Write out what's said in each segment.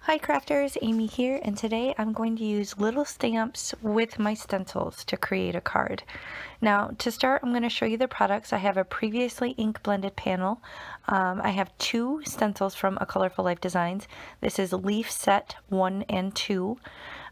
Hi crafters, Amy here, and today I'm going to use little stamps with my stencils to create a card. Now to start, I'm going to show you the products. I have a previously ink blended panel. I have two stencils from A Colorful Life Designs. This is Leaf Set 1 and 2.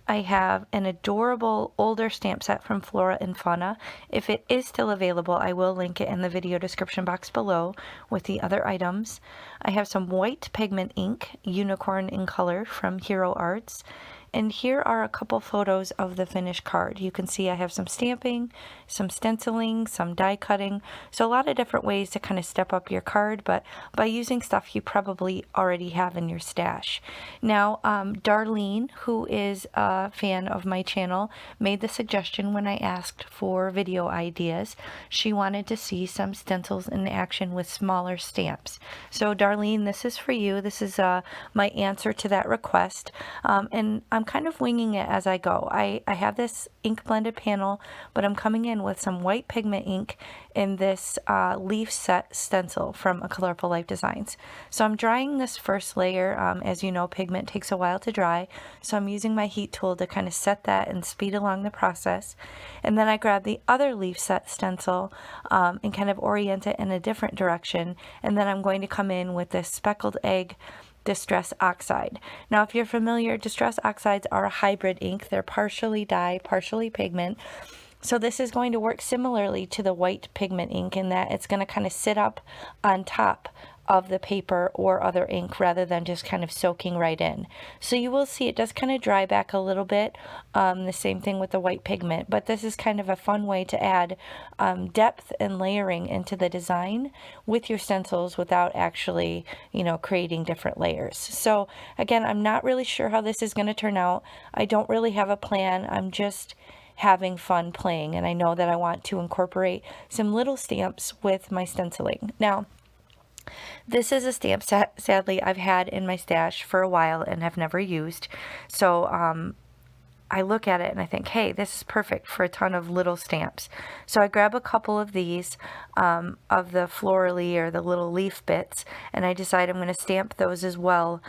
I have an adorable older stamp set from Flora and Fauna. If it is still available, I will link it in the video description box below with the other items. I have some white pigment ink, Unicorn in Color from Hero Arts. And here are a couple photos of the finished card. You can see I have some stamping, some stenciling, some die cutting. So a lot of different ways to kind of step up your card, but by using stuff you probably already have in your stash. Now, Darlene, who is a fan of my channel, made the suggestion when I asked for video ideas. She wanted to see some stencils in action with smaller stamps. So Darlene, this is for you. This is my answer to that request. And I'm kind of winging it as I go. I have this ink blended panel, but I'm coming in with some white pigment ink in this leaf set stencil from A Colorful Life Designs. So I'm drying this first layer. As you know, pigment takes a while to dry, so I'm using my heat tool to kind of set that and speed along the process. And then I grab the other leaf set stencil and kind of orient it in a different direction, and then I'm going to come in with this speckled egg Distress Oxide. Now, if you're familiar, Distress Oxides are a hybrid ink. They're partially dye, partially pigment. So this is going to work similarly to the white pigment ink in that it's going to kind of sit up on top of the paper or other ink rather than just kind of soaking right in. So you will see it does kind of dry back a little bit, the same thing with the white pigment, but this is kind of a fun way to add depth and layering into the design with your stencils without actually, creating different layers. So again, I'm not really sure how this is going to turn out. I don't really have a plan. I'm just having fun playing, and I know that I want to incorporate some little stamps with my stenciling. Now, this is a stamp set, sadly, I've had in my stash for a while and have never used. So I look at it and I think, hey, this is perfect for a ton of little stamps. So I grab a couple of these of the florally or the little leaf bits, and I decide I'm going to stamp those as well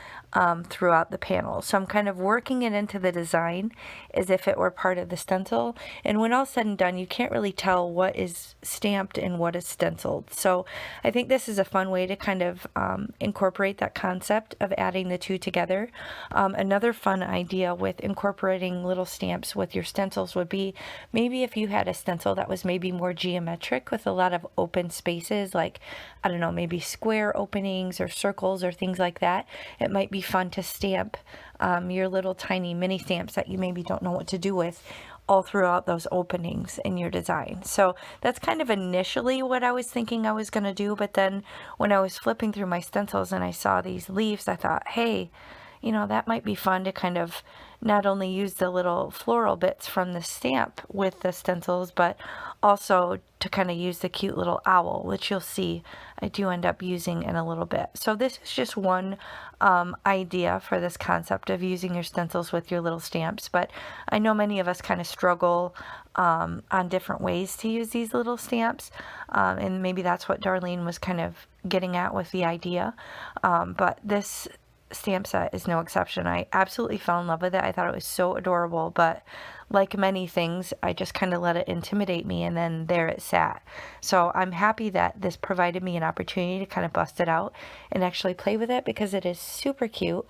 throughout the panel. So I'm kind of working it into the design as if it were part of the stencil. And when all's said and done, you can't really tell what is stamped and what is stenciled. So I think this is a fun way to kind of incorporate that concept of adding the two together. Another fun idea with incorporating little stamps with your stencils would be maybe if you had a stencil that was maybe more geometric with a lot of open spaces, like, I don't know, maybe square openings or circles or things like that. It might be fun to stamp your little tiny mini stamps that you maybe don't know what to do with all throughout those openings in your design. So that's kind of initially what I was thinking I was going to do, but then when I was flipping through my stencils and I saw these leaves, I thought, hey, that might be fun to kind of not only use the little floral bits from the stamp with the stencils, but also to kind of use the cute little owl, which you'll see I do end up using in a little bit. So this is just one idea for this concept of using your stencils with your little stamps, but I know many of us kind of struggle on different ways to use these little stamps, and maybe that's what Darlene was kind of getting at with the idea, but this stamp set is no exception. I absolutely fell in love with it. I thought it was so adorable, but like many things, I just kind of let it intimidate me, and then there it sat. So I'm happy that this provided me an opportunity to kind of bust it out and actually play with it because it is super cute.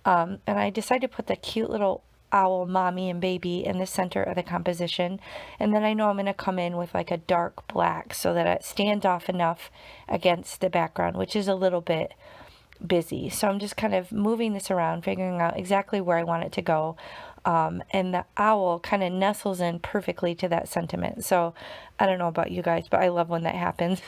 And I decided to put the cute little owl mommy and baby in the center of the composition, and then I know I'm going to come in with like a dark black so that it stands off enough against the background, which is a little bit busy. So I'm just kind of moving this around, figuring out exactly where I want it to go. And the owl kind of nestles in perfectly to that sentiment. So I don't know about you guys, but I love when that happens.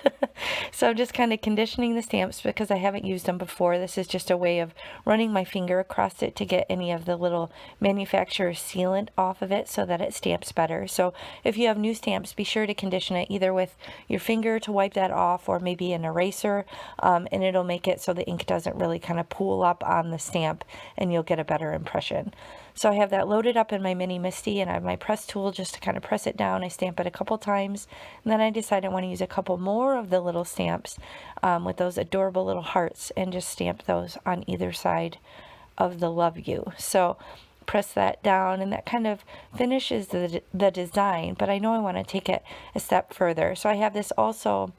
So I'm just kind of conditioning the stamps because I haven't used them before. This is just a way of running my finger across it to get any of the little manufacturer's sealant off of it so that it stamps better. So if you have new stamps, be sure to condition it either with your finger to wipe that off or maybe an eraser, and it'll make it so the ink doesn't really kind of pool up on the stamp and you'll get a better impression. So I have that loaded up in my mini Misty, and I have my press tool just to kind of press it down. I stamp it a couple times, and then I decide I want to use a couple more of the little stamps with those adorable little hearts and just stamp those on either side of the love you. So press that down, and that kind of finishes the design, but I know I want to take it a step further. So I have this also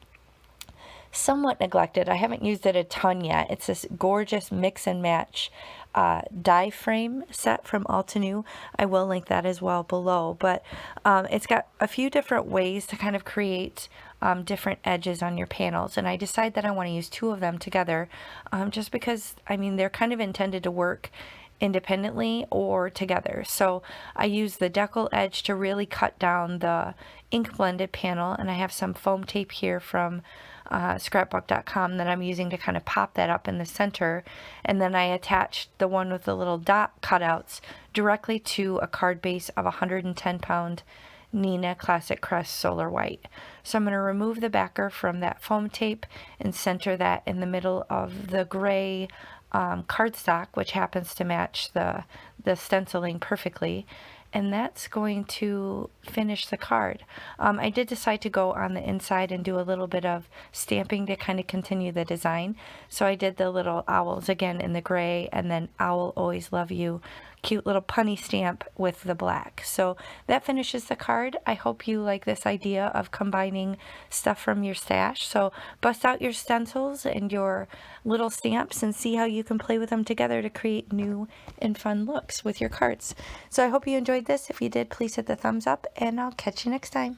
somewhat neglected. I haven't used it a ton yet. It's this gorgeous mix and match die frame set from Altenew. I will link that as well below, but it's got a few different ways to kind of create different edges on your panels, and I decide that I want to use two of them together, just because, I mean, they're kind of intended to work independently or together. So I use the decal edge to really cut down the ink blended panel, and I have some foam tape here from scrapbook.com that I'm using to kind of pop that up in the center, and then I attached the one with the little dot cutouts directly to a card base of 110-pound Nina Classic Crest Solar White. So I'm going to remove the backer from that foam tape and center that in the middle of the gray cardstock, which happens to match the stenciling perfectly, and that's going to finish the card. I did decide to go on the inside and do a little bit of stamping to kind of continue the design. So I did the little owls again in the gray, and then Owl Always Love You, cute little punny stamp with the black. So that finishes the card. I hope you like this idea of combining stuff from your stash. So bust out your stencils and your little stamps and see how you can play with them together to create new and fun looks with your cards. So I hope you enjoyed this. If you did, please hit the thumbs up, and I'll catch you next time.